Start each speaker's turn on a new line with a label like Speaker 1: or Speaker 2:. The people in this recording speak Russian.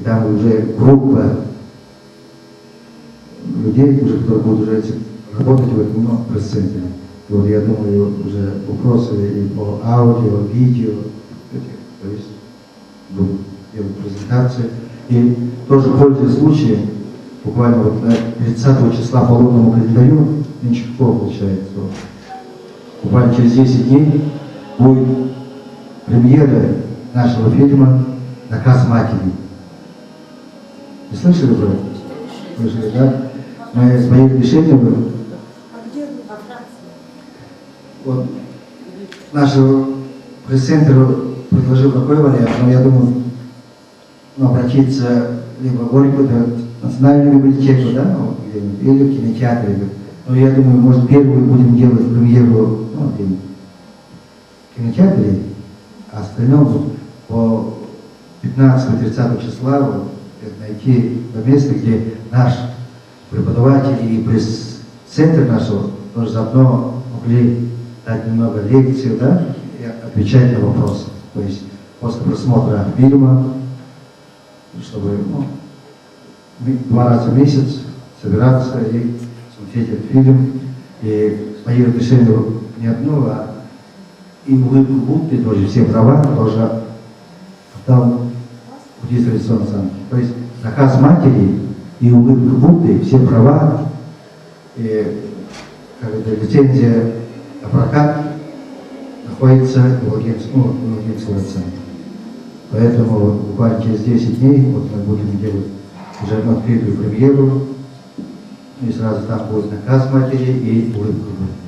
Speaker 1: и там уже группа людей, уже, которые будут уже работать в этом пресс-центре. Вот я думаю, уже вопросы и по аудио, видео, то есть будут делать презентации. И тоже, пользуясь случаем, буквально вот 30 числа по лунному календарю, Меньшикова получается, вот, буквально через 10 дней будет премьера нашего фильма «Наказ матери». Вы слышали про это? Слышали, да? Мы с моим решением... Вот наш пресс-центр предложил такой вариант, но я думаю, обратиться либо в Горькую, национальную библиотеку, да, или в кинотеатре. Но я думаю, может, первую будем делать премьеру в кинотеатре, а остальное по 15-30 числа вот, найти то место, где наш преподаватель и пресс-центр нашего тоже заодно могли дать немного лекций, да, и отвечать на вопросы. То есть после просмотра фильма, чтобы 2 раза в месяц собираться и смотреть этот фильм. И мои разрешения не одно, а и улыбку Будды, тоже все права должна там удовлетворенный сам. То есть наказ матери и улыбка Будды, все права, и лицензия на прокат находится в Логинского центре. Поэтому вот, буквально через 10 дней вот, мы будем делать уже открытую премьеру, и сразу там будет наказ матери и улыбка Будды.